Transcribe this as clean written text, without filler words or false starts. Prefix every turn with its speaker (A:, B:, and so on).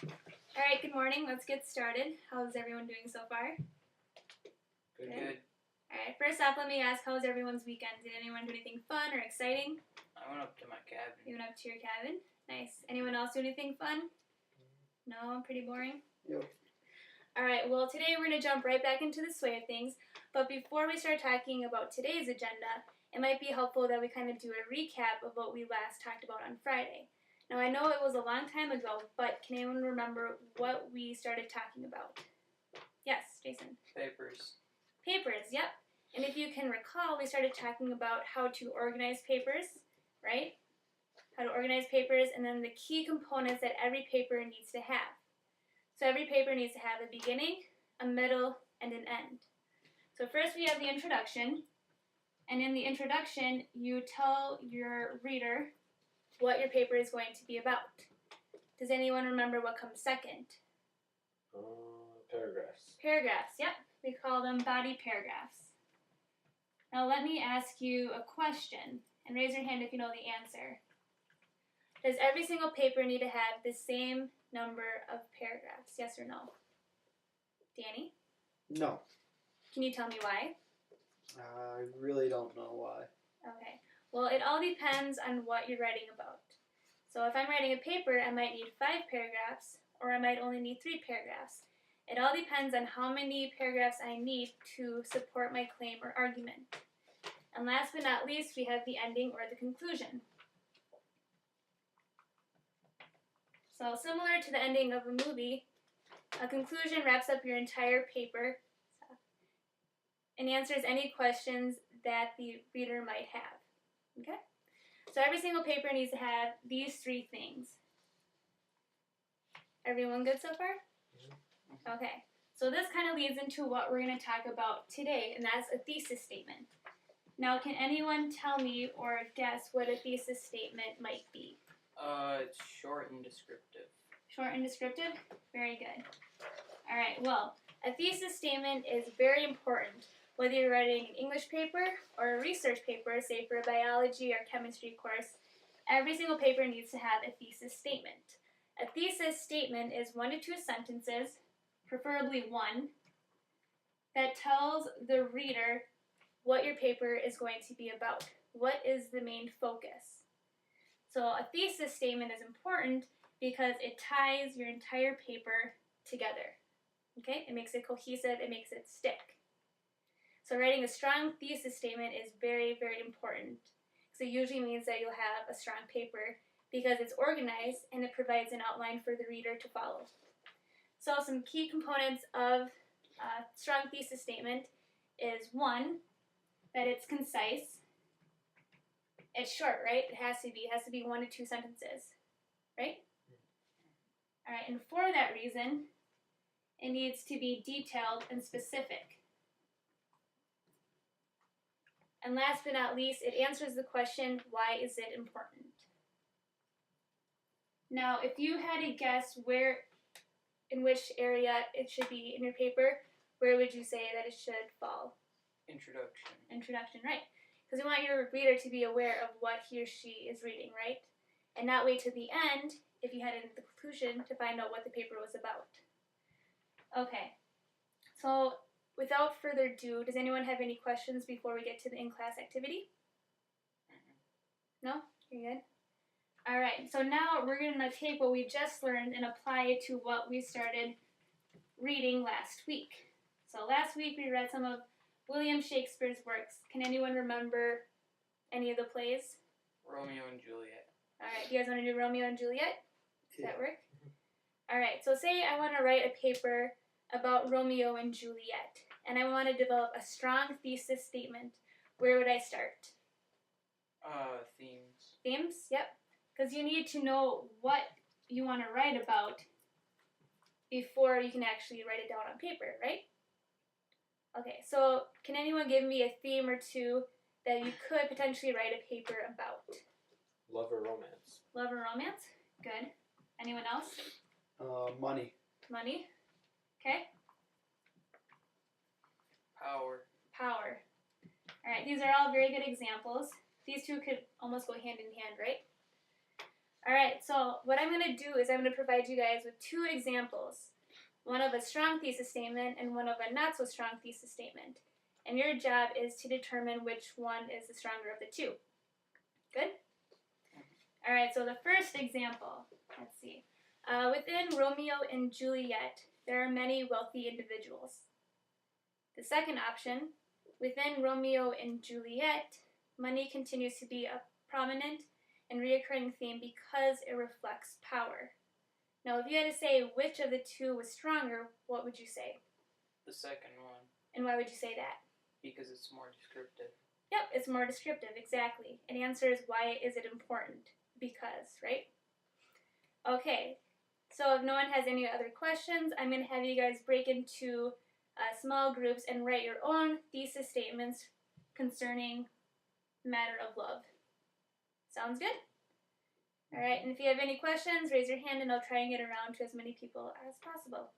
A: Alright, good morning. Let's get started. How's everyone doing so far?
B: Good.
A: Alright, first off, let me ask, how was everyone's weekend? Did anyone do anything fun or exciting?
B: I went up to my cabin.
A: You went up to your cabin? Nice. Anyone else do anything fun? No? Pretty boring?
C: Yep.
A: Alright, well, today we're going to jump right back into the sway of things. But before we start talking about today's agenda, it might be helpful that we kind of do a recap of what we last talked about on Friday. Now, I know it was a long time ago, but can anyone remember what we started talking about? Yes, Jason.
B: Papers.
A: Papers, yep. And if you can recall, we started talking about how to organize papers, right? How to organize papers, and then the key components that every paper needs to have. So every paper needs to have a beginning, a middle, and an end. So first we have the introduction, and in the introduction, you tell your reader what your paper is going to be about. Does anyone remember what comes second?
C: Paragraphs.
A: Paragraphs, yep. We call them body paragraphs. Now let me ask you a question, and raise your hand if you know the answer. Does every single paper need to have the same number of paragraphs, yes or no? Danny?
C: No.
A: Can you tell me why?
C: I really don't know why.
A: Okay. Well, it all depends on what you're writing about. So if I'm writing a paper, I might need 5 paragraphs, or I might only need 3 paragraphs. It all depends on how many paragraphs I need to support my claim or argument. And last but not least, we have the ending or the conclusion. So similar to the ending of a movie, a conclusion wraps up your entire paper and answers any questions that the reader might have. Okay? So every single paper needs to have these 3 things. Everyone good so far? Okay. So this kind of leads into what we're going to talk about today, and that's a thesis statement. Now, can anyone tell me or guess what a thesis statement might be?
B: It's short and descriptive.
A: Short and descriptive? Very good. All right, well, a thesis statement is very important, whether you're writing an English paper or a research paper, say for a biology or chemistry course. Every single paper needs to have a thesis statement. A thesis statement is 1 to 2 sentences, preferably 1, that tells the reader what your paper is going to be about. What is the main focus? So a thesis statement is important because it ties your entire paper together. Okay? It makes it cohesive, it makes it stick. So writing a strong thesis statement is very, very important. So it usually means that you'll have a strong paper because it's organized and it provides an outline for the reader to follow. So some key components of a strong thesis statement is 1, that it's concise. It's short, right? It has to be 1 to 2 sentences, right? All right, and for that reason, it needs to be detailed and specific. And last but not least, it answers the question, why is it important? Now, if you had to guess in which area it should be in your paper, where would you say that it should fall?
B: Introduction.
A: Introduction, right. Because we want your reader to be aware of what he or she is reading, right? And not wait to the end, if you had it in the conclusion, to find out what the paper was about. Okay, so without further ado, does anyone have any questions before we get to the in-class activity? No? You're good? All right, so now we're going to take what we just learned and apply it to what we started reading last week. So last week we read some of William Shakespeare's works. Can anyone remember any of the plays?
B: Romeo and Juliet.
A: All right, you guys want to do Romeo and Juliet? Does that work? All right, so say I want to write a paper about Romeo and Juliet, and I want to develop a strong thesis statement. Where would I start?
B: Themes.
A: Themes? Yep. Because you need to know what you want to write about before you can actually write it down on paper, right? Okay, so can anyone give me a theme or 2 that you could potentially write a paper about?
D: Love or romance.
A: Love or romance? Good. Anyone else?
C: Money.
A: Money? Okay.
B: Power.
A: Power. All right, these are all very good examples. These 2 could almost go hand in hand, right? Alright, so what I'm going to do is I'm going to provide you guys with two examples. One of a strong thesis statement and one of a not so strong thesis statement. And your job is to determine which one is the stronger of the two. Good? Alright, so the first example, let's see. Within Romeo and Juliet, there are many wealthy individuals. The second option, within Romeo and Juliet, money continues to be a prominent and reoccurring theme because it reflects power. Now, if you had to say which of the two was stronger, what would you say?
B: The second one,
A: And why would you say that?
B: because it's more descriptive.
A: Yep, it's more descriptive, exactly. And the answer is why is it important? Because, right? Okay, so if no one has any other questions, I'm going to have you guys break into small groups and write your own thesis statements concerning the matter of love. Sounds good? Alright, and if you have any questions, raise your hand and I'll try and get around to as many people as possible.